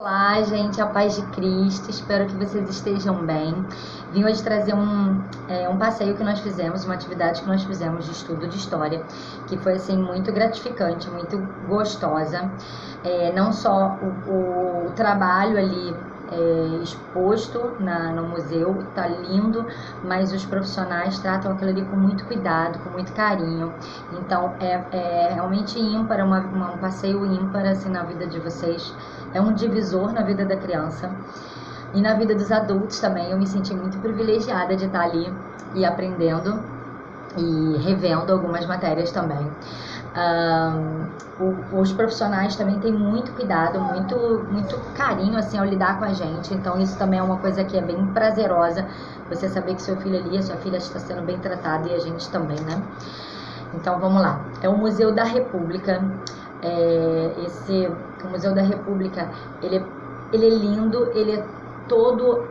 Olá, gente, a paz de Cristo, espero que vocês estejam bem. Vim hoje trazer um passeio que nós fizemos, uma atividade que nós fizemos de estudo de história, que foi assim muito gratificante, muito gostosa. Não só o trabalho ali exposto no museu, tá lindo, mas os profissionais tratam aquilo ali com muito cuidado, com muito carinho. Então é realmente ímpar, um passeio ímpar assim, na vida de vocês. É um divisor na vida da criança e na vida dos adultos também. Eu me senti muito privilegiada de estar ali e aprendendo e revendo algumas matérias também. Os profissionais também têm muito cuidado, muito carinho assim ao lidar com a gente. Então isso também é uma coisa que é bem prazerosa, você saber que seu filho ali, a sua filha está sendo bem tratada e a gente também, né? Então vamos lá. É o Museu da República. O Museu da República, ele é lindo, ele é todo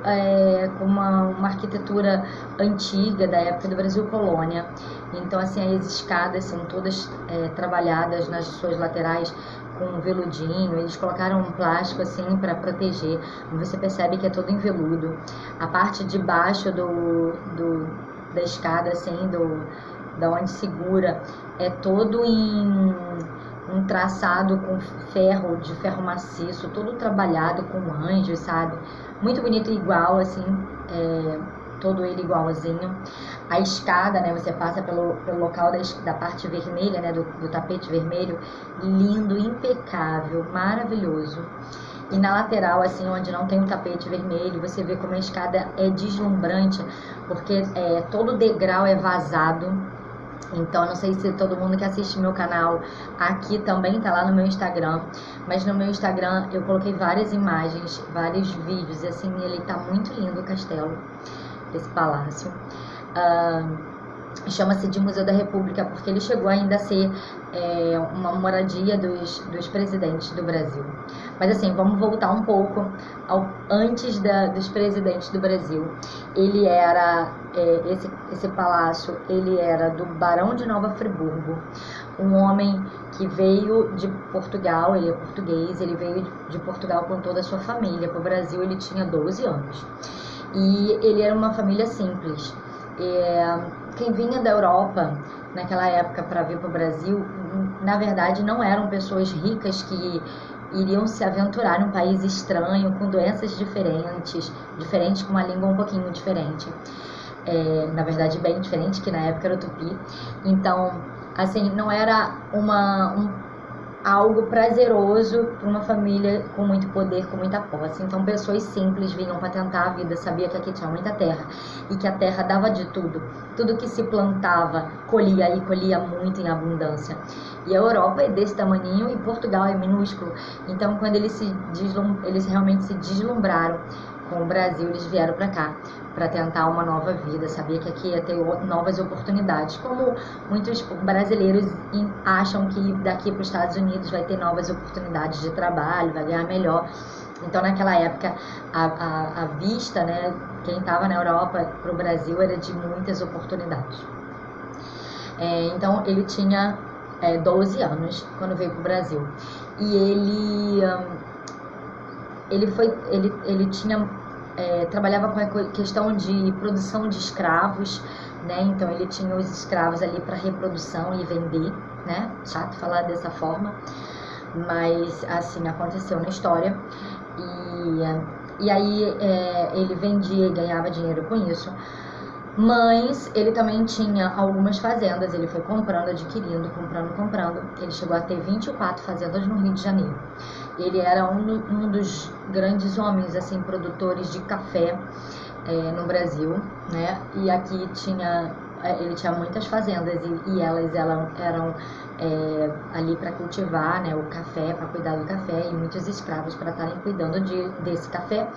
com uma arquitetura antiga da época do Brasil Colônia. Então assim, as escadas são todas trabalhadas nas suas laterais com veludinho, eles colocaram um plástico assim para proteger. Você percebe que é todo em veludo. A parte de baixo da escada assim, da onde segura, é todo em um traçado com de ferro maciço, todo trabalhado com anjos, sabe? Muito bonito, igual, assim, todo ele igualzinho. A escada, né, você passa pelo local da parte vermelha, né, do tapete vermelho, lindo, impecável, maravilhoso. E na lateral, assim, onde não tem o tapete vermelho, você vê como a escada é deslumbrante, porque todo degrau é vazado. Então, não sei se todo mundo que assiste meu canal aqui também tá lá no meu Instagram, mas no meu Instagram eu coloquei várias imagens, vários vídeos, e assim, ele tá muito lindo o castelo, esse palácio. Chama-se de Museu da República porque ele chegou ainda a ser uma moradia dos presidentes do Brasil. Mas assim, vamos voltar um pouco antes dos presidentes do Brasil. Ele era, esse palácio, ele era do Barão de Nova Friburgo, um homem que veio de Portugal, ele é português, ele veio de Portugal com toda a sua família para o Brasil, ele tinha 12 anos. E ele era uma família simples. Quem vinha da Europa naquela época para vir para o Brasil, na verdade não eram pessoas ricas que iriam se aventurar num país estranho, com doenças diferentes, com uma língua um pouquinho diferente. Na verdade bem diferente, que na época era o tupi. Então, assim, não era algo prazeroso para uma família com muito poder, com muita posse. Então pessoas simples vinham para tentar a vida, sabia que aqui tinha muita terra e que a terra dava de tudo. Tudo que se plantava colhia, e colhia muito em abundância. E a Europa é desse tamaninho e Portugal é minúsculo. Então quando eles realmente se deslumbraram com o Brasil, eles vieram para cá para tentar uma nova vida, sabia que aqui ia ter novas oportunidades, como muitos brasileiros acham que daqui para os Estados Unidos vai ter novas oportunidades de trabalho, vai ganhar melhor. Então naquela época a vista, né, quem estava na Europa para o Brasil era de muitas oportunidades. Então ele tinha 12 anos quando veio para o Brasil e ele trabalhava com a questão de produção de escravos, né? Então ele tinha os escravos ali para reprodução e vender, né? Chato falar dessa forma, mas assim aconteceu na história. E aí ele vendia e ganhava dinheiro com isso. Mas ele também tinha algumas fazendas, ele foi comprando, adquirindo, comprando. Ele chegou a ter 24 fazendas no Rio de Janeiro. Ele era um dos grandes homens, assim, produtores de café no Brasil, né? E aqui ele tinha muitas fazendas e elas eram ali para cultivar, né, o café, para cuidar do café, e muitos escravos para estarem cuidando desse café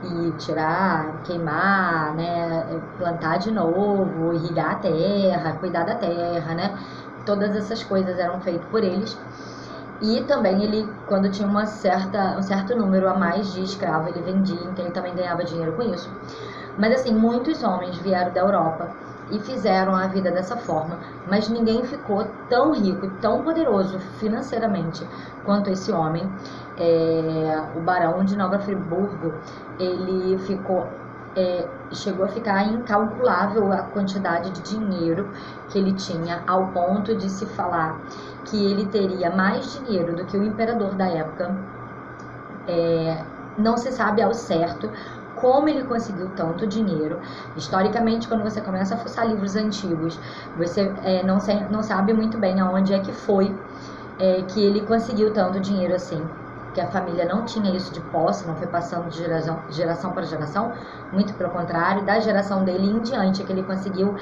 e tirar, queimar, né, plantar de novo, irrigar a terra, cuidar da terra, né? Todas essas coisas eram feitas por eles. E também ele, quando tinha um certo número a mais de escravos, ele vendia, então ele também ganhava dinheiro com isso. Mas assim, muitos homens vieram da Europa e fizeram a vida dessa forma, mas ninguém ficou tão rico e tão poderoso financeiramente quanto esse homem. O barão de Nova Friburgo, ele chegou a ficar incalculável a quantidade de dinheiro que ele tinha, ao ponto de se falar que ele teria mais dinheiro do que o imperador da época. Não se sabe ao certo como ele conseguiu tanto dinheiro. Historicamente, quando você começa a fuçar livros antigos, você não sabe muito bem aonde é que foi que ele conseguiu tanto dinheiro assim. Que a família não tinha isso de posse, não foi passando de geração para geração, muito pelo contrário, da geração dele em diante, que ele conseguiu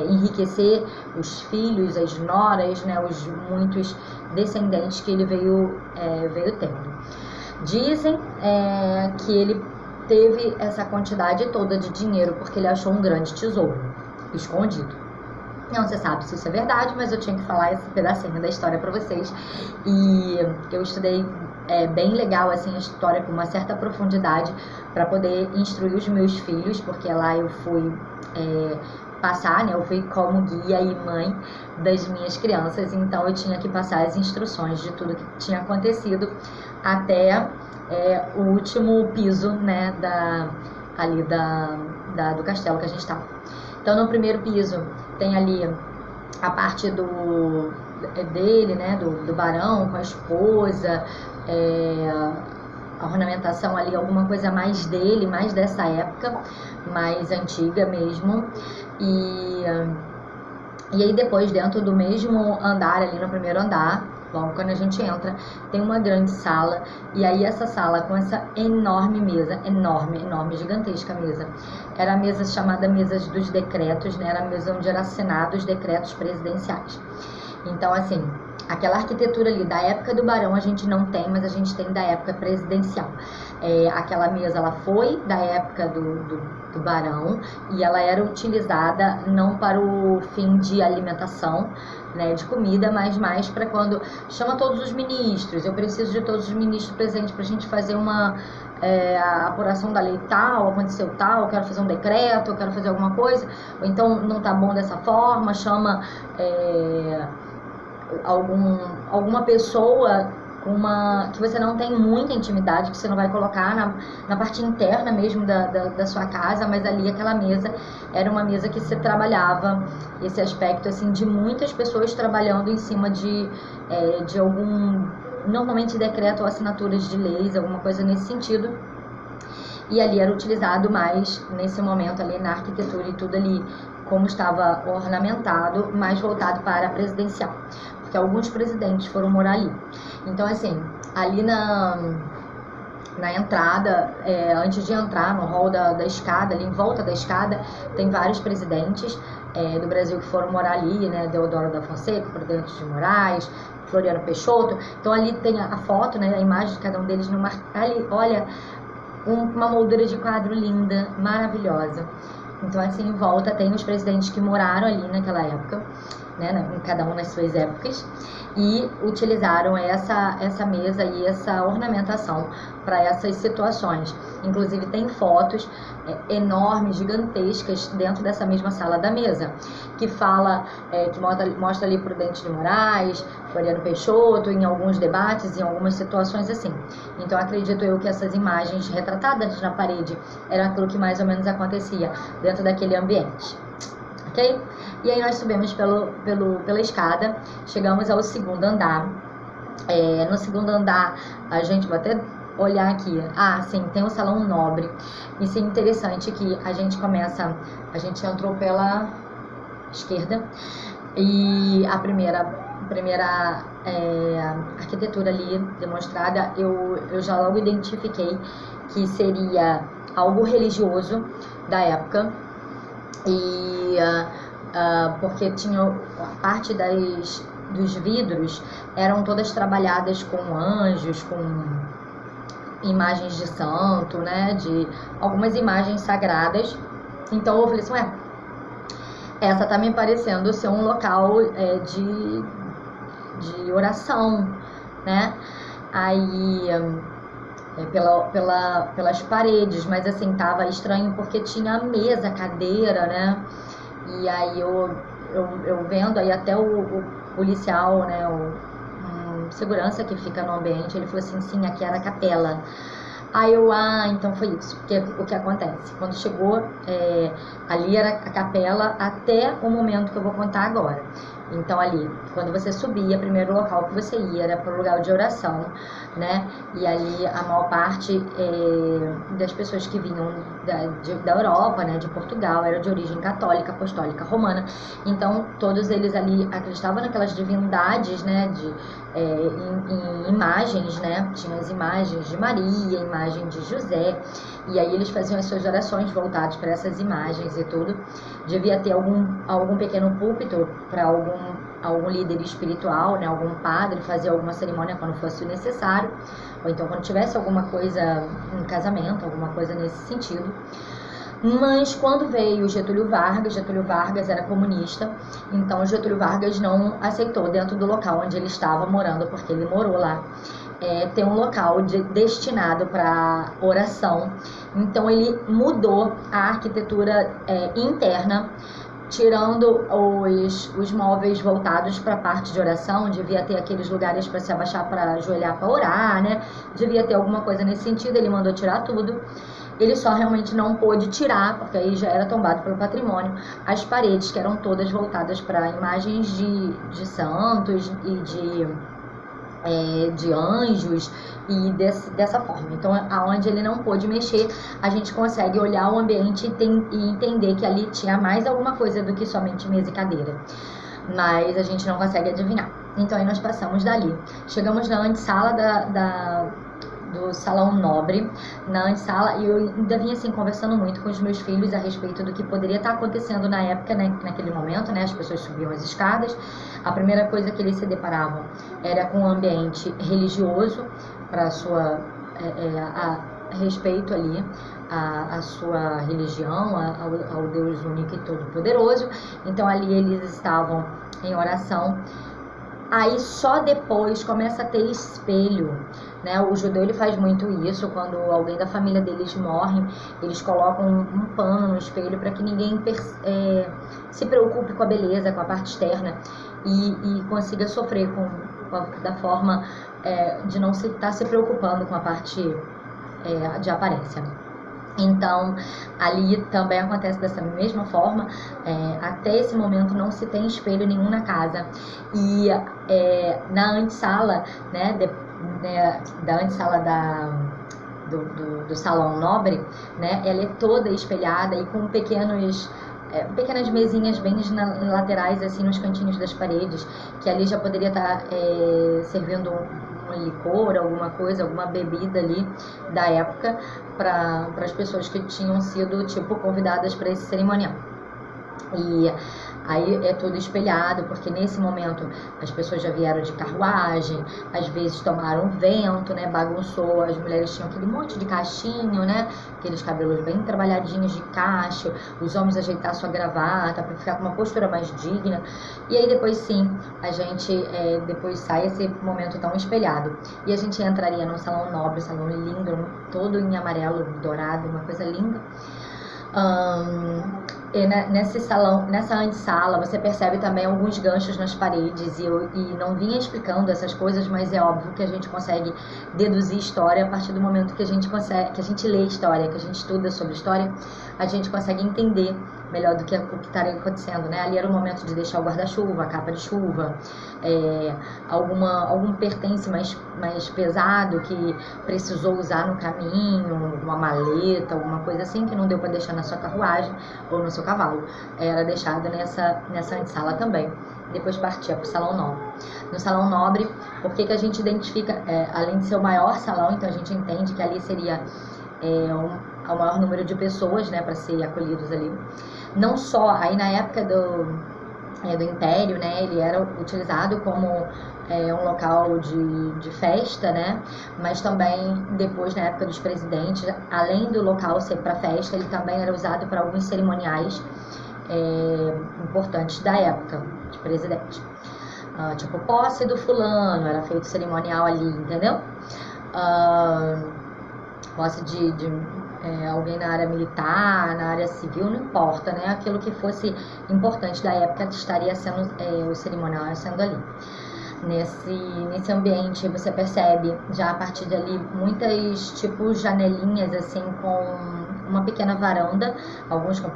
enriquecer os filhos, as noras, né, os muitos descendentes que ele veio tendo. Dizem que ele teve essa quantidade toda de dinheiro porque ele achou um grande tesouro escondido. Não se sabe se isso é verdade, mas eu tinha que falar esse pedacinho da história para vocês. E eu estudei bem legal assim a história com uma certa profundidade para poder instruir os meus filhos, porque lá eu fui passar, né? Eu fui como guia e mãe das minhas crianças, então eu tinha que passar as instruções de tudo que tinha acontecido até o último piso, né? Do castelo que a gente estava. Então no primeiro piso tem ali a parte dele, né, do barão com a esposa, a ornamentação ali, alguma coisa mais dele, mais dessa época, mais antiga mesmo. E aí depois, dentro do mesmo andar, ali no primeiro andar, logo quando a gente entra, tem uma grande sala, e aí essa sala com essa enorme mesa, enorme, gigantesca mesa, era a mesa chamada Mesa dos Decretos, né? Era a mesa onde eram assinados os decretos presidenciais. Então, assim, aquela arquitetura ali da época do barão a gente não tem, mas a gente tem da época presidencial. Aquela mesa, ela foi da época do barão, e ela era utilizada não para o fim de alimentação, né, de comida, mas mais para quando chama todos os ministros. Eu preciso de todos os ministros presentes para a gente fazer a apuração da lei tal, aconteceu tal, eu quero fazer um decreto, eu quero fazer alguma coisa, ou então não tá bom dessa forma, chama alguma pessoa que você não tem muita intimidade, que você não vai colocar na parte interna mesmo da sua casa, mas ali aquela mesa era uma mesa que se trabalhava esse aspecto assim de muitas pessoas trabalhando em cima de algum, normalmente decreto ou assinaturas de leis, alguma coisa nesse sentido. E ali era utilizado mais nesse momento ali na arquitetura e tudo ali como estava ornamentado, mais voltado para a presidencial, porque alguns presidentes foram morar ali. Então, assim, ali na entrada, antes de entrar no hall da escada, ali em volta da escada, tem vários presidentes do Brasil que foram morar ali, né? Deodoro da Fonseca, Prudente de Moraes, Floriano Peixoto. Então, ali tem a foto, né? A imagem de cada um deles numa... Ali, olha, uma moldura de quadro linda, maravilhosa. Então, assim, em volta tem os presidentes que moraram ali naquela época, né, cada um nas suas épocas, e utilizaram essa mesa e essa ornamentação para essas situações. Inclusive tem fotos enormes, gigantescas dentro dessa mesma sala da mesa, que fala, que mostra ali Prudente de Moraes, Floriano Peixoto, em alguns debates, em algumas situações assim. Então acredito eu que essas imagens retratadas na parede eram aquilo que mais ou menos acontecia dentro daquele ambiente. Ok? E aí nós subimos pela escada, chegamos ao segundo andar. No segundo andar, a gente vai até olhar aqui. Sim, tem o salão nobre. Isso é interessante que a gente entrou pela esquerda, e a primeira arquitetura ali demonstrada, eu já logo identifiquei que seria algo religioso da época. E porque tinha parte dos vidros eram todas trabalhadas com anjos, com imagens de santo, né, de algumas imagens sagradas. Então eu falei assim, essa tá me parecendo ser um local de oração, né? Aí pelas paredes, mas assim, tava estranho porque tinha mesa, cadeira, né? E aí eu vendo, aí até o policial, né, segurança que fica no ambiente, ele falou assim, sim, aqui era a capela. Aí então foi isso. Porque o que acontece? Quando chegou, ali era a capela até o momento que eu vou contar agora. Então ali, quando você subia, o primeiro local que você ia era para o lugar de oração, né? E ali a maior parte das pessoas que vinham da Europa, né, de Portugal, era de origem católica, apostólica, romana. Então todos eles ali acreditavam naquelas divindades, né, em imagens, né? Tinha as imagens de Maria, imagem de José, e aí eles faziam as suas orações voltadas para essas imagens e tudo. Devia ter algum pequeno púlpito para algum líder espiritual, né? Algum padre fazer alguma cerimônia quando fosse necessário, ou então quando tivesse alguma coisa, um casamento, alguma coisa nesse sentido. Mas quando veio Getúlio Vargas era comunista, então Getúlio Vargas não aceitou, dentro do local onde ele estava morando, porque ele morou lá, ter um local destinado para oração. Então ele mudou a arquitetura interna, tirando os móveis voltados para a parte de oração. Devia ter aqueles lugares para se abaixar, para ajoelhar, para orar, né? Devia ter alguma coisa nesse sentido, ele mandou tirar tudo. Ele só realmente não pôde tirar, porque aí já era tombado pelo patrimônio, as paredes, que eram todas voltadas para imagens de santos e de anjos, e dessa forma. Então, aonde ele não pôde mexer, a gente consegue olhar o ambiente e entender que ali tinha mais alguma coisa do que somente mesa e cadeira, mas a gente não consegue adivinhar. Então aí nós passamos dali, chegamos na antessala do Salão Nobre, na antessala, e eu ainda vinha assim conversando muito com os meus filhos a respeito do que poderia estar acontecendo na época, né, naquele momento, né? As pessoas subiam as escadas, a primeira coisa que eles se deparavam era com um ambiente religioso, para sua a respeito ali a sua religião, ao Deus único e todo-poderoso. Então ali eles estavam em oração. Aí só depois começa a ter espelho, né? O judeu ele faz muito isso. Quando alguém da família deles morre, eles colocam um pano no espelho para que ninguém se preocupe com a beleza, com a parte externa, e consiga sofrer da forma de não estar se preocupando com a parte de aparência. Então, ali também acontece dessa mesma forma. Até esse momento não se tem espelho nenhum na casa. E na antessala, né, da antessala do Salão Nobre, né, ela é toda espelhada e com pequenas mesinhas bem laterais, assim, nos cantinhos das paredes, que ali já poderia estar servindo um licor, alguma coisa, alguma bebida ali da época para as pessoas que tinham sido, tipo, convidadas para esse cerimonial. E aí é tudo espelhado, porque nesse momento as pessoas já vieram de carruagem, às vezes tomaram vento, né, bagunçou, as mulheres tinham aquele monte de cachinho, né, aqueles cabelos bem trabalhadinhos de cacho, os homens ajeitar sua gravata para ficar com uma postura mais digna. E aí depois sim, a gente depois sai esse momento tão espelhado, e a gente entraria num salão nobre, salão lindo, todo em amarelo, dourado, uma coisa linda. Nesse salão, nessa antessala, você percebe também alguns ganchos nas paredes, e não vinha explicando essas coisas, mas é óbvio que a gente consegue deduzir história a partir do momento que a gente lê história, que a gente estuda sobre história, a gente consegue entender melhor do que o que estaria acontecendo, né? Ali era o momento de deixar o guarda-chuva, a capa de chuva, algum pertence mais pesado que precisou usar no caminho, uma maleta, alguma coisa assim que não deu para deixar na sua carruagem ou no seu cavalo, era deixado nessa antessala também. Depois partia para o Salão Nobre. No Salão Nobre, por que a gente identifica, além de ser o maior salão, então a gente entende que ali seria o maior número de pessoas, né, para ser acolhidos ali. Não só, aí na época do Império, né, ele era utilizado como um local de festa, né, mas também depois, na época dos presidentes, além do local ser para festa, ele também era usado para alguns cerimoniais importantes da época de presidente. Tipo, posse do fulano, era feito cerimonial ali, entendeu? posse de alguém na área militar, na área civil, não importa, né? Aquilo que fosse importante da época estaria sendo, o cerimonial sendo ali. Nesse ambiente você percebe já a partir dali muitas tipo janelinhas assim com uma pequena varanda, alguns com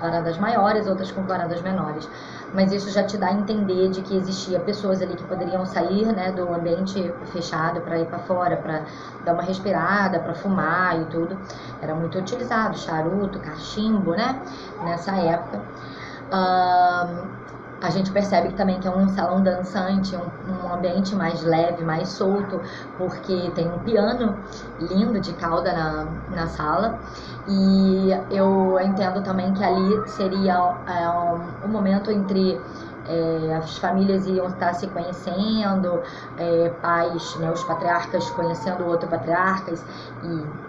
varandas maiores, outras com varandas menores, mas isso já te dá a entender de que existia pessoas ali que poderiam sair, né, do ambiente fechado para ir para fora, para dar uma respirada, para fumar e tudo. Era muito utilizado charuto, cachimbo, né, nessa época. A gente percebe que também que é um salão dançante, um ambiente mais leve, mais solto, porque tem um piano lindo de cauda na sala. E eu entendo também que ali seria um momento entre as famílias iam estar se conhecendo, pais, né, os patriarcas conhecendo outros patriarcas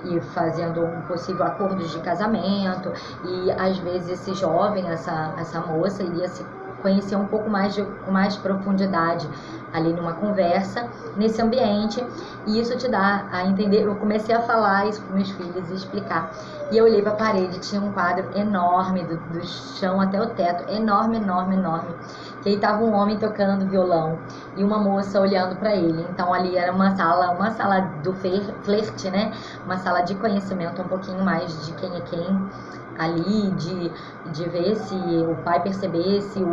e fazendo um possível acordo de casamento. E às vezes esse jovem, essa moça iria se conhecer um pouco mais com mais profundidade ali numa conversa, nesse ambiente, e isso te dá a entender. Eu comecei a falar isso com meus filhos e explicar, e eu olhei para a parede, tinha um quadro enorme, do chão até o teto, enorme, enorme, enorme, que aí estava um homem tocando violão e uma moça olhando para ele. Então ali era uma sala do flerte, né? Uma sala de conhecimento um pouquinho mais de quem é quem ali, de ver se o pai percebesse,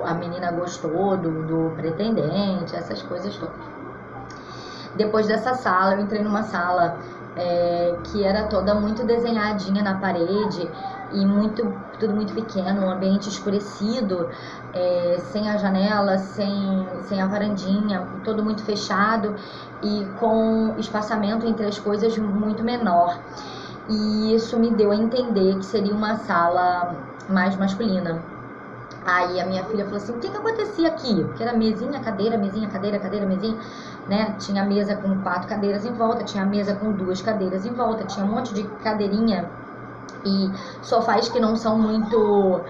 a menina gostou do pretendente, essas coisas todas. Depois dessa sala, eu entrei numa sala que era toda muito desenhadinha na parede e tudo muito pequeno, um ambiente escurecido, sem a janela, sem a varandinha, todo muito fechado e com espaçamento entre as coisas muito menor. E isso me deu a entender que seria uma sala mais masculina. Aí a minha filha falou assim, o que acontecia aqui? Porque era mesinha, cadeira, mesinha, cadeira, mesinha, né? Tinha mesa com 4 cadeiras em volta, tinha mesa com 2 cadeiras em volta, tinha um monte de cadeirinha e sofás que não são muito...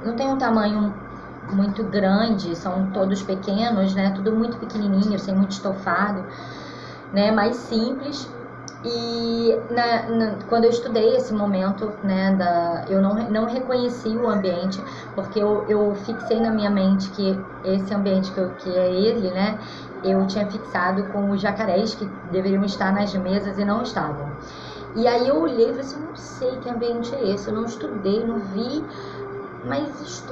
não tem um tamanho muito grande, são todos pequenos, né? Tudo muito pequenininho, sem muito estofado, né? Mais simples. E quando eu estudei esse momento, né, eu não reconheci o ambiente, porque eu fixei na minha mente que esse ambiente que é ele, né, eu tinha fixado com os jacarés que deveriam estar nas mesas e não estavam. E aí eu olhei e falei assim, não sei que ambiente é esse, eu não estudei, não vi, mas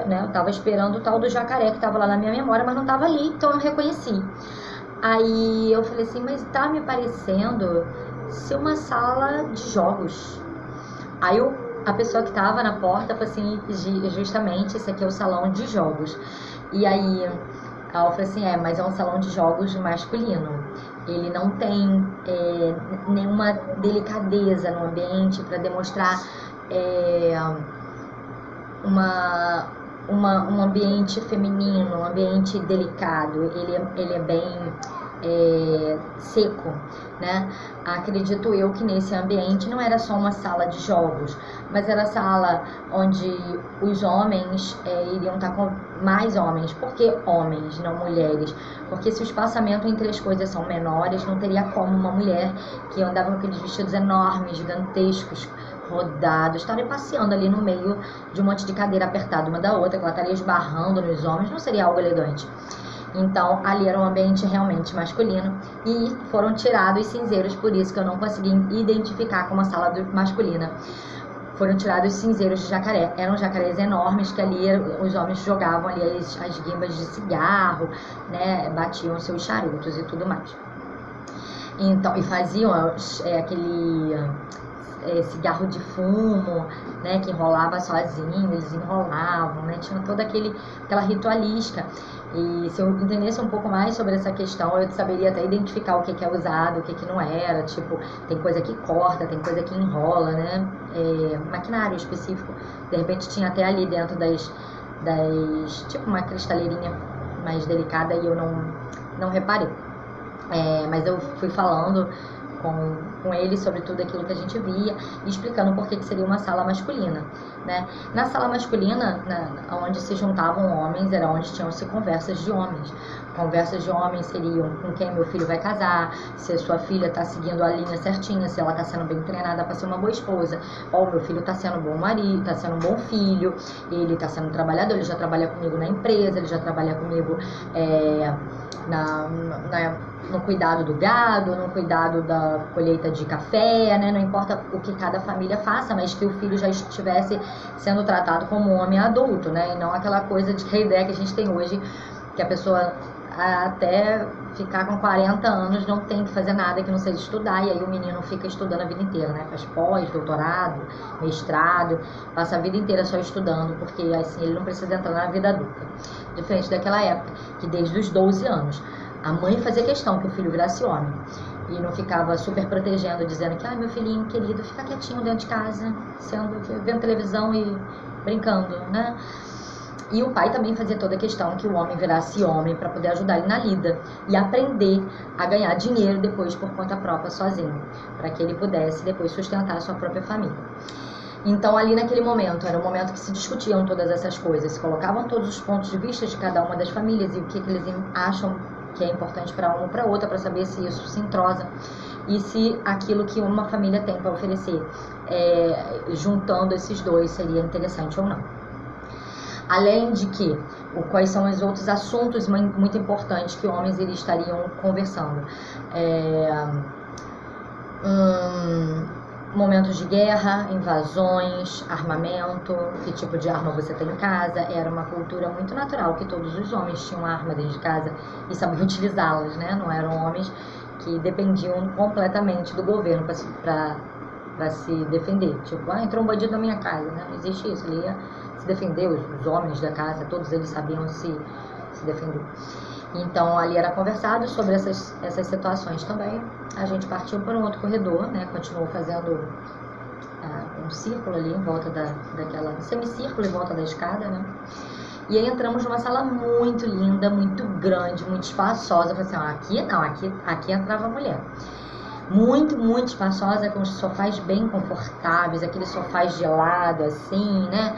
né, eu tava esperando o tal do jacaré que tava lá na minha memória, mas não tava ali, então eu não reconheci. Aí eu falei assim, mas tá me parecendo ser uma sala de jogos. Aí a pessoa que tava na porta falou assim, justamente, esse aqui é o salão de jogos. E aí eu falei assim, mas é um salão de jogos masculino. Ele não tem nenhuma delicadeza no ambiente para demonstrar um ambiente feminino, um ambiente delicado. Ele é bem seco, né? Acredito eu que nesse ambiente não era só uma sala de jogos, mas era a sala onde os homens iriam estar com mais homens. Por que homens, não mulheres? Porque se o espaçamento entre as coisas são menores, não teria como uma mulher que andava com aqueles vestidos enormes, gigantescos, rodados, estaria passeando ali no meio de um monte de cadeira apertada uma da outra, que ela estaria esbarrando nos homens, não seria algo elegante. Então, ali era um ambiente realmente masculino e foram tirados cinzeiros, por isso que eu não consegui identificar como a sala masculina. Foram tirados cinzeiros de jacaré. Eram jacarés enormes que ali os homens jogavam ali as guimbas de cigarro, né, batiam seus charutos e tudo mais. Então, e faziam aquele... cigarro de fumo, né, que enrolava sozinho, eles enrolavam, né, tinha toda aquela ritualística. E se eu entendesse um pouco mais sobre essa questão, eu saberia até identificar o que é usado, o que não era. Tipo, tem coisa que corta, tem coisa que enrola, né, maquinário específico. De repente tinha até ali dentro das tipo uma cristaleirinha mais delicada e eu não reparei. Mas eu fui falando com ele sobre tudo aquilo que a gente via, e explicando por que seria uma sala masculina, né? Na sala masculina, onde se juntavam homens, era onde tinham-se conversas de homens. Conversas de homens seriam com quem meu filho vai casar, se a sua filha está seguindo a linha certinha, se ela está sendo bem treinada para ser uma boa esposa, ou meu filho está sendo um bom marido, está sendo um bom filho, ele está sendo um trabalhador, ele já trabalha comigo na empresa, ele já trabalha comigo no cuidado do gado, no cuidado da colheita de café, né? Não importa o que cada família faça, mas que o filho já estivesse sendo tratado como um homem adulto, né? E não aquela coisa de que a ideia que a gente tem hoje, que a pessoa até ficar com 40 anos não tem que fazer nada que não seja estudar, e aí o menino fica estudando a vida inteira, né? Faz pós, doutorado, mestrado, passa a vida inteira só estudando, porque assim ele não precisa entrar na vida adulta. Diferente daquela época, que desde os 12 anos a mãe fazia questão que o filho virasse homem e não ficava super protegendo, dizendo que meu filhinho querido, fica quietinho dentro de casa, vendo televisão e brincando, né? E o pai também fazia toda a questão que o homem virasse homem para poder ajudar ele na lida e aprender a ganhar dinheiro depois por conta própria sozinho, para que ele pudesse depois sustentar a sua própria família. Então ali naquele momento, era um momento que se discutiam todas essas coisas, se colocavam todos os pontos de vista de cada uma das famílias e o que eles acham que é importante para uma ou para outra, para saber se isso se entrosa e se aquilo que uma família tem para oferecer, juntando esses dois, seria interessante ou não. Além de que, quais são os outros assuntos muito importantes que homens eles estariam conversando. Momentos de guerra, invasões, armamento, que tipo de arma você tem em casa. Era uma cultura muito natural que todos os homens tinham arma dentro de casa e sabiam utilizá-las, né? Não eram homens que dependiam completamente do governo para se defender. Tipo, entrou um bandido na minha casa, né? Não existe isso. Ele ia se defender, os homens da casa, todos eles sabiam se defender. Então ali era conversado sobre essas situações também. A gente partiu para um outro corredor, né? Continuou fazendo um círculo ali em volta daquela semicírculo em volta da escada, né? E aí entramos numa sala muito linda, muito grande, muito espaçosa. Eu falei assim, aqui entrava a mulher. Muito, muito espaçosa, com os sofás bem confortáveis, aqueles sofás de lado, assim, né?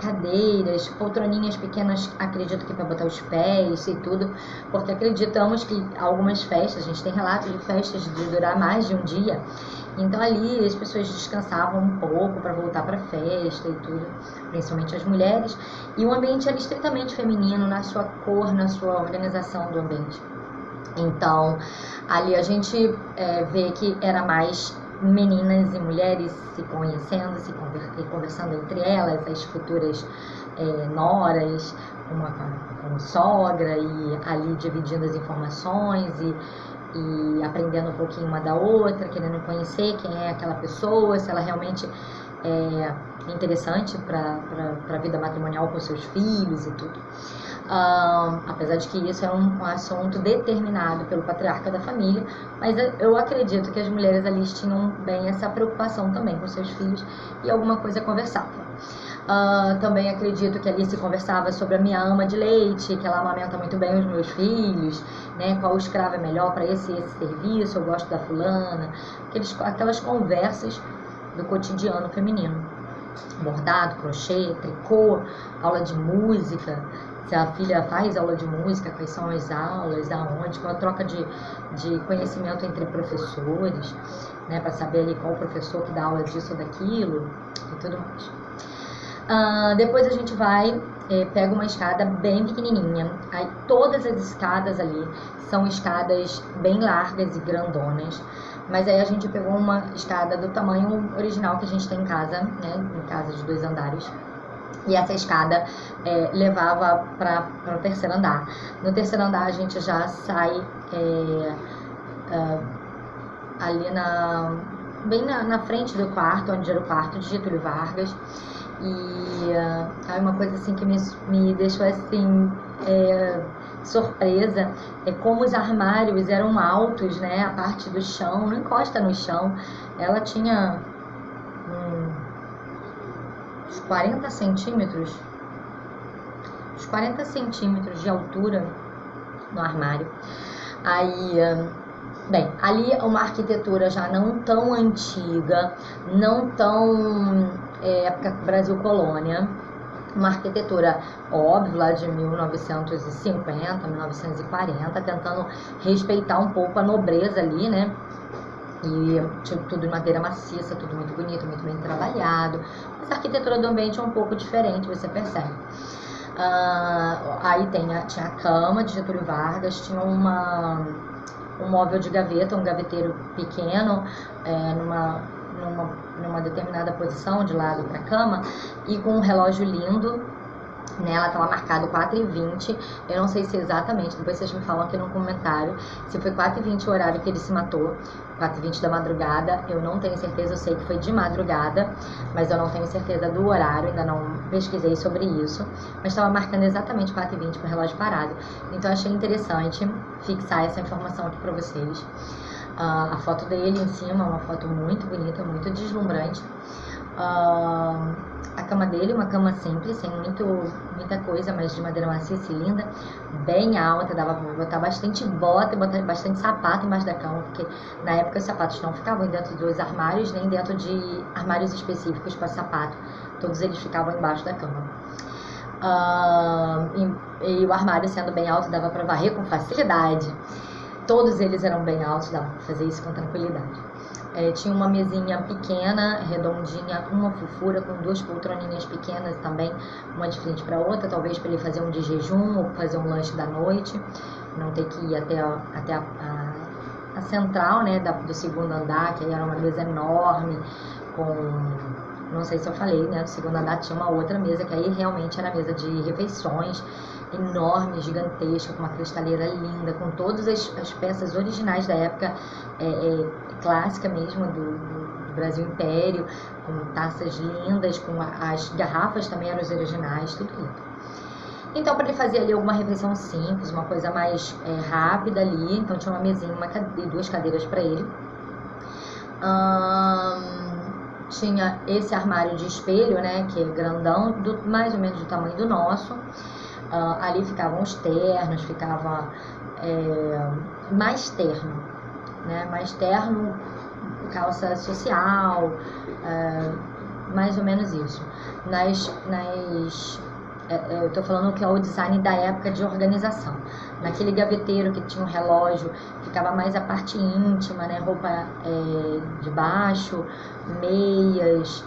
Cadeiras, poltroninhas pequenas, acredito que para botar os pés e tudo, porque acreditamos que algumas festas, a gente tem relatos de festas de durar mais de um dia, então ali as pessoas descansavam um pouco para voltar para a festa e tudo, principalmente as mulheres, e o ambiente era estritamente feminino na sua cor, na sua organização do ambiente. Então, ali a gente vê que era mais meninas e mulheres se conhecendo, e conversando entre elas, as futuras noras, uma com sogra, e ali dividindo as informações e aprendendo um pouquinho uma da outra, querendo conhecer quem é aquela pessoa, se ela realmente é interessante para a vida matrimonial com seus filhos e tudo. Apesar de que isso é um assunto determinado pelo patriarca da família, mas eu acredito que as mulheres ali tinham bem essa preocupação também com seus filhos e alguma coisa conversava. Também acredito que ali se conversava sobre a minha ama de leite, que ela amamenta muito bem os meus filhos, né? Qual escravo é melhor para esse serviço, eu gosto da fulana, aquelas conversas do cotidiano feminino. Bordado, crochê, tricô, aula de música, se a filha faz aula de música, quais são as aulas, aonde, qual a troca de conhecimento entre professores, né, para saber ali qual professor que dá aula disso ou daquilo e tudo mais. Depois a gente vai, pega uma escada bem pequenininha, aí todas as escadas ali são escadas bem largas e grandonas, mas aí a gente pegou uma escada do tamanho original que a gente tem em casa, né, em casa de 2 andares. E essa escada levava para o terceiro andar. No terceiro andar a gente já sai ali bem na frente do quarto, onde era o quarto de Getúlio Vargas. E uma coisa assim que me deixou assim surpresa é como os armários eram altos, né? A parte do chão não encosta no chão. Ela tinha uns 40 centímetros de altura no armário. Aí Bem, ali é uma arquitetura já não tão antiga, não tão época Brasil Colônia, uma arquitetura, óbvio, lá de 1950, 1940, tentando respeitar um pouco a nobreza ali, né? E tipo, tudo em madeira maciça, tudo muito bonito, muito bem trabalhado. Mas a arquitetura do ambiente é um pouco diferente, você percebe. Aí tinha a cama de Getúlio Vargas, tinha um móvel de gaveta, um gaveteiro pequeno, numa determinada posição, de lado para a cama, e com um relógio lindo, né? Ela estava marcado 4h20, eu não sei se exatamente, depois vocês me falam aqui no comentário, se foi 4h20 o horário que ele se matou, 4h20 da madrugada, eu não tenho certeza, eu sei que foi de madrugada, mas eu não tenho certeza do horário, ainda não pesquisei sobre isso, mas estava marcando exatamente 4h20 com o relógio parado, então achei interessante fixar essa informação aqui para vocês. A foto dele em cima, uma foto muito bonita, muito deslumbrante. A cama dele, uma cama simples, sem muita coisa, mas de madeira maciça e linda, bem alta, dava pra botar bastante bota e botar bastante sapato embaixo da cama, porque na época os sapatos não ficavam dentro dos armários, nem dentro de armários específicos para sapato, todos eles ficavam embaixo da cama. E o armário sendo bem alto, dava para varrer com facilidade. Todos eles eram bem altos, dava para fazer isso com tranquilidade. Tinha uma mesinha pequena, redondinha, uma fofura, com 2 poltroninhas pequenas também, uma de frente para outra, talvez para ele fazer um de jejum ou fazer um lanche da noite, não ter que ir até a central, né, do segundo andar, que aí era uma mesa enorme, não sei se eu falei, né, do segundo andar tinha uma outra mesa, que aí realmente era a mesa de refeições, enorme, gigantesca, com uma cristaleira linda, com todas as peças originais da época clássica mesmo, do Brasil Império, com taças lindas, com as garrafas também eram as originais, tudo lindo. Então, para ele fazer ali alguma refeição simples, uma coisa mais rápida ali, então tinha uma mesinha e 2 cadeiras para ele. Tinha esse armário de espelho, né, que é grandão, mais ou menos do tamanho do nosso. Ali ficavam os ternos, ficava mais terno, né? Mais terno, calça social, mais ou menos isso. Eu estou falando que é o design da época de organização. Naquele gaveteiro que tinha um relógio, ficava mais a parte íntima, né? Roupa de baixo, meias,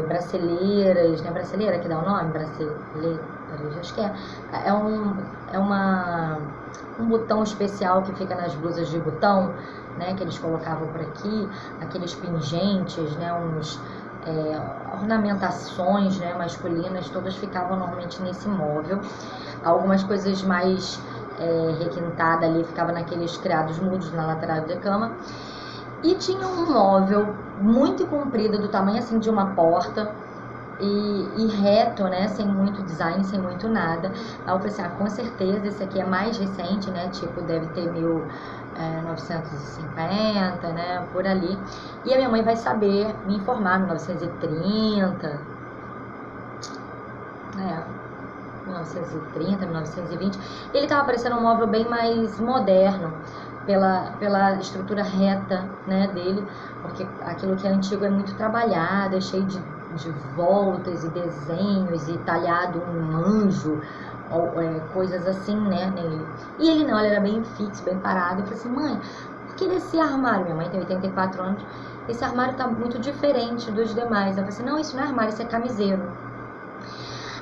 braceleiras, né? Braceleira que dá o nome? Braceleira, acho que um botão especial que fica nas blusas de botão, né? Que eles colocavam por aqui, aqueles pingentes, né? Ornamentações, né, masculinas, todas ficavam normalmente nesse móvel. Algumas coisas mais requintadas ali ficavam naqueles criados mudos na lateral da cama. E tinha um móvel muito comprido, do tamanho assim de uma porta, e reto, né, sem muito design, sem muito nada. Aí eu falei assim, com certeza esse aqui é mais recente, né, tipo, deve ter 1950, né, por ali. E a minha mãe vai saber me informar, 1930, 1930, 1920. Ele estava parecendo um móvel bem mais moderno, pela estrutura reta, né, dele, porque aquilo que é antigo é muito trabalhado, é cheio de voltas e desenhos e talhado um anjo, coisas assim, né, nele. E ele não, ele era bem fixo, bem parado. Eu falei assim, mãe, por que desse armário? Minha mãe tem 84 anos, esse armário tá muito diferente dos demais. Eu falei assim, não, isso não é armário, isso é camiseiro.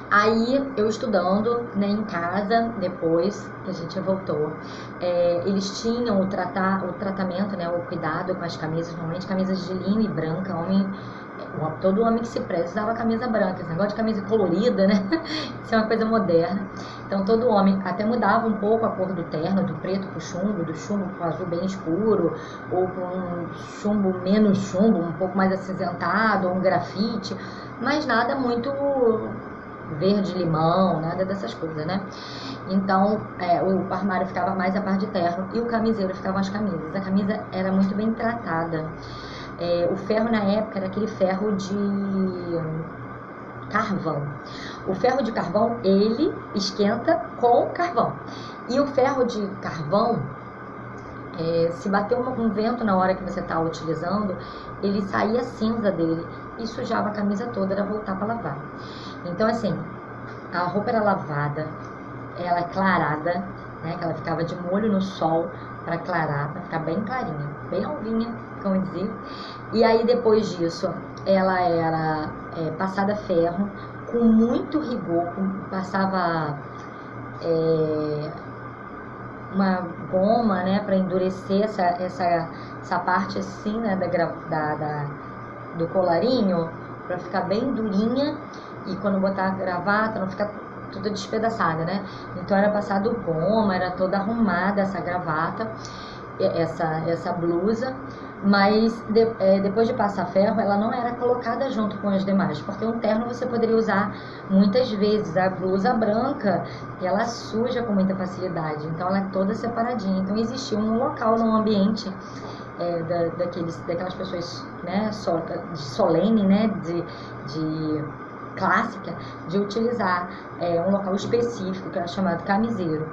Aí, eu estudando, né, em casa, depois que a gente voltou, eles tinham o tratamento, né, o cuidado com as camisas, normalmente camisas de linho e branca. Todo homem que se preza usava camisa branca, esse negócio de camisa colorida, né, isso é uma coisa moderna. Então, todo homem até mudava um pouco a cor do terno, do preto pro chumbo, do chumbo pro azul bem escuro, ou com um chumbo menos chumbo, um pouco mais acinzentado, ou um grafite, mas nada muito verde-limão, nada dessas coisas, né? Então, o armário ficava mais a par de terno e o camiseiro ficavam as camisas. A camisa era muito bem tratada. O ferro na época era aquele ferro de carvão. O ferro de carvão, ele esquenta com carvão. E o ferro de carvão, se bater um vento na hora que você está utilizando, ele saía cinza dele e sujava a camisa toda, era voltar para lavar. Então, assim, a roupa era lavada, ela é clarada, né, que ela ficava de molho no sol para clarar, para ficar bem clarinha, bem alvinha, como dizer. E aí, depois disso, ela era passada a ferro, com muito rigor, passava uma goma, né, para endurecer essa parte assim, né, do colarinho, para ficar bem durinha, e quando botar a gravata não ficar toda despedaçada, né? Então era passado goma, era toda arrumada essa gravata, essa blusa, mas depois de passar ferro, ela não era colocada junto com as demais, porque um terno você poderia usar muitas vezes. A blusa branca, ela suja com muita facilidade, então ela é toda separadinha. Então existia um local no ambiente daquelas pessoas, né, solene, né, de clássica, de utilizar um local específico, que era chamado camiseiro,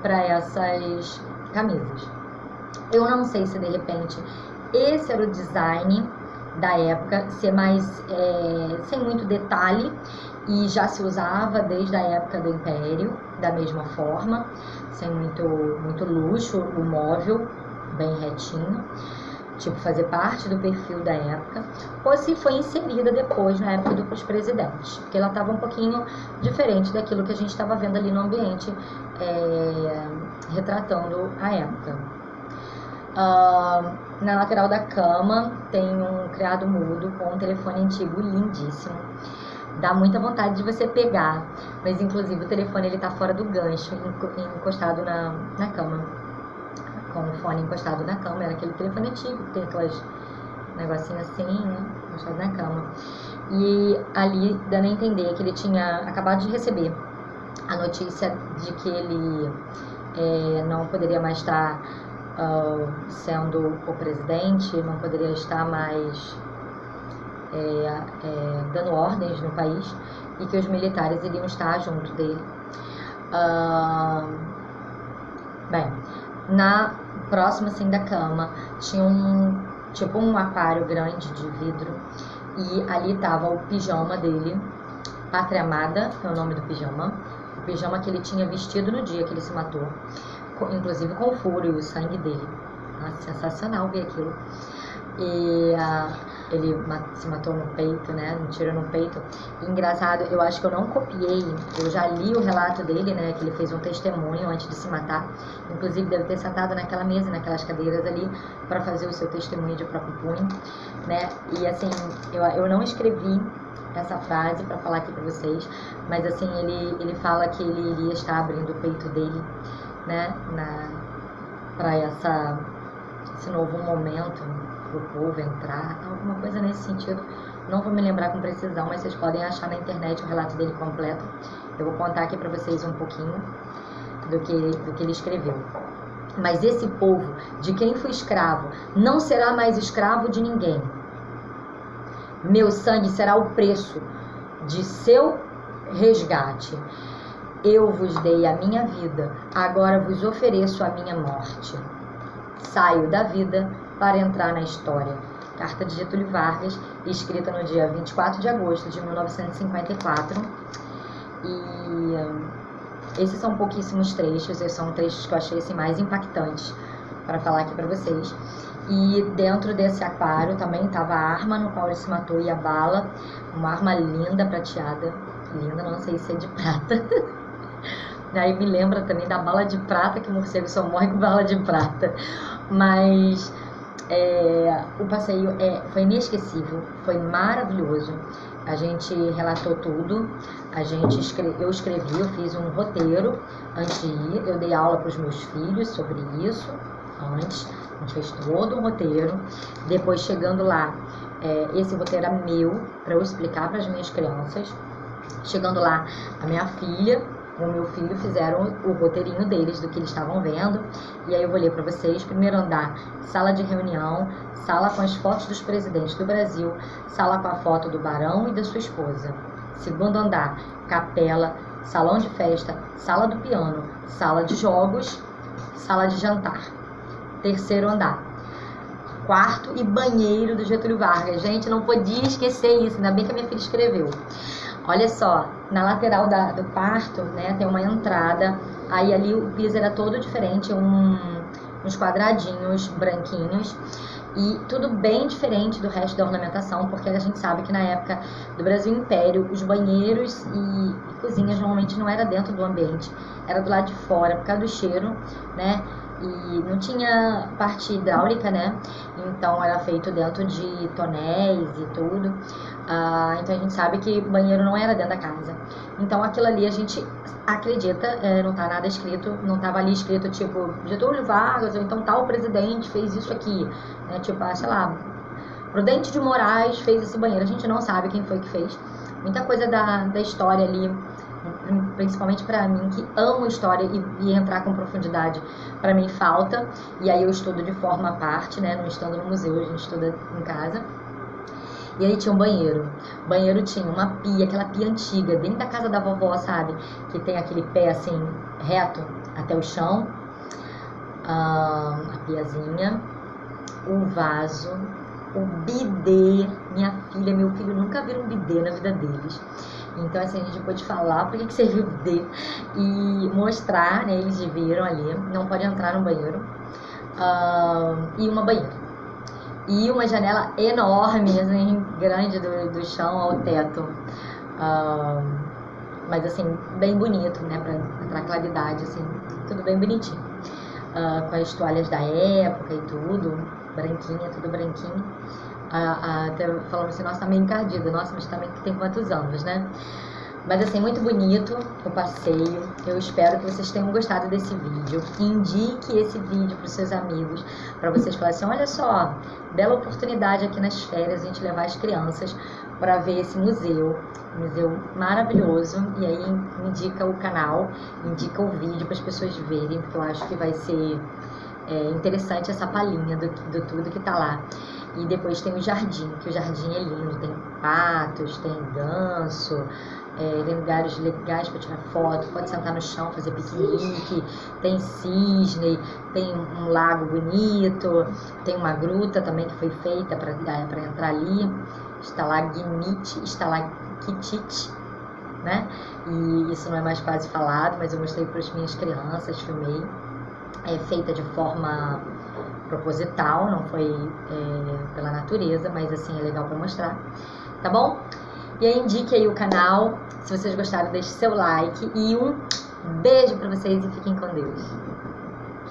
para essas camisas. Eu não sei se de repente esse era o design da época, ser mais sem muito detalhe, e já se usava desde a época do Império da mesma forma, sem muito luxo, o móvel bem retinho, tipo fazer parte do perfil da época, ou se foi inserida depois na época dos presidentes, porque ela estava um pouquinho diferente daquilo que a gente estava vendo ali no ambiente, retratando a época. Na lateral da cama tem um criado mudo com um telefone antigo lindíssimo. Dá muita vontade de você pegar, mas inclusive o telefone ele tá fora do gancho, encostado na cama, com o fone encostado na cama. Era aquele telefone antigo que tem aquelas negocinhos assim, né, encostado na cama. E ali dando a entender que ele tinha acabado de receber a notícia de que ele não poderia mais estar sendo o presidente, não poderia estar mais dando ordens no país, e que os militares iriam estar junto dele. Bem, na próxima assim da cama tinha um aquário grande de vidro, e ali estava o pijama dele, Pátria Amada é o nome do pijama, o pijama que ele tinha vestido no dia que ele se matou, inclusive com o furo e o sangue dele. Nossa, sensacional ver aquilo. E ele se matou no peito, né, um tiro no peito. E, engraçado, eu acho que eu não copiei, eu já li o relato dele, né, que ele fez um testemunho antes de se matar. Inclusive deve ter sentado naquela mesa, naquelas cadeiras ali, para fazer o seu testemunho de próprio punho, né. E assim, eu não escrevi essa frase para falar aqui para vocês, mas assim, ele fala que ele iria estar abrindo o peito dele, né, para esse novo momento, para o povo entrar, alguma coisa nesse sentido. Não vou me lembrar com precisão, mas vocês podem achar na internet o relato dele completo. Eu vou contar aqui para vocês um pouquinho do que ele escreveu. Mas esse povo, de quem fui escravo, não será mais escravo de ninguém. Meu sangue será o preço de seu resgate. Eu vos dei a minha vida, agora vos ofereço a minha morte. Saio da vida para entrar na história. Carta de Getúlio Vargas, escrita no dia 24 de agosto de 1954. E esses são pouquíssimos trechos, esses são trechos que eu achei assim, mais impactantes para falar aqui para vocês. E dentro desse aquário também estava a arma no qual ele se matou e a bala, uma arma linda, prateada. Linda, não sei se é de prata. Aí me lembra também da bala de prata, que o morcego só morre com bala de prata. Mas o passeio foi inesquecível, foi maravilhoso. A gente relatou tudo, eu escrevi, eu fiz um roteiro antes de ir, eu dei aula para os meus filhos sobre isso antes, a gente fez todo um roteiro. Depois, chegando lá, esse roteiro era meu, para eu explicar para as minhas crianças. Chegando lá, a minha filha com o meu filho fizeram o roteirinho deles, do que eles estavam vendo. E aí eu vou ler para vocês. Primeiro andar, sala de reunião, sala com as fotos dos presidentes do Brasil, sala com a foto do barão e da sua esposa. Segundo andar, capela, salão de festa, sala do piano, sala de jogos, sala de jantar. terceiro andar. Quarto e banheiro do Getúlio Vargas. Gente, não podia esquecer isso, ainda bem que a minha filha escreveu. Olha só, na lateral do quarto, né, tem uma entrada, aí ali o piso era todo diferente, uns quadradinhos branquinhos, e tudo bem diferente do resto da ornamentação, porque a gente sabe que na época do Brasil Império, os banheiros e cozinhas normalmente não era dentro do ambiente, era do lado de fora, por causa do cheiro, né? E não tinha parte hidráulica, né? Então era feito dentro de tonéis e tudo. Então a gente sabe que banheiro não era dentro da casa. Então aquilo ali a gente acredita, não tá nada escrito, não tava ali escrito tipo Getúlio Vargas, ou então tal presidente fez isso aqui, né? Tipo, sei lá, Prudente de Moraes fez esse banheiro. A gente não sabe quem foi que fez. Muita coisa da história ali, principalmente para mim que amo história e entrar com profundidade, para mim falta, e aí eu estudo de forma à parte, né, não estando no museu, a gente estuda em casa. E aí tinha um banheiro. O banheiro tinha uma pia, aquela pia antiga, dentro da casa da vovó, sabe? Que tem aquele pé assim, reto até o chão. A piazinha, o vaso, o bidê. Minha filha, meu filho nunca viram um bidê na vida deles. Então, assim, a gente pode falar por que serviu o bidê e mostrar, né? Eles viram ali, não pode entrar no banheiro. E uma banheira. E uma janela enorme, assim, grande do chão ao teto. Mas, assim, bem bonito, né? Pra entrar claridade, assim, tudo bem bonitinho. Com as toalhas da época e tudo, branquinha, tudo branquinho. Até falando assim, nossa, tá meio encardida. Nossa, mas também tem quantos anos, né? Mas assim, muito bonito o passeio. Eu espero que vocês tenham gostado desse vídeo. Indique esse vídeo para os seus amigos, para vocês falarem assim, olha só, bela oportunidade aqui nas férias a gente levar as crianças para ver esse museu. Museu maravilhoso. E aí indica o canal, indica o vídeo para as pessoas verem, porque eu acho que vai ser interessante essa palhinha do tudo que tá lá. E depois tem o jardim, que o jardim é lindo, tem patos, tem ganso, tem lugares legais para tirar foto, pode sentar no chão, fazer piquenique, tem cisne, tem um lago bonito, tem uma gruta também que foi feita para entrar ali, estalactite, né? E isso não é mais quase falado, mas eu mostrei para as minhas crianças, filmei. É feita de forma proposital, não foi pela natureza, mas assim, é legal para mostrar, tá bom? E aí indique aí o canal, se vocês gostaram deixe seu like e um beijo para vocês e fiquem com Deus.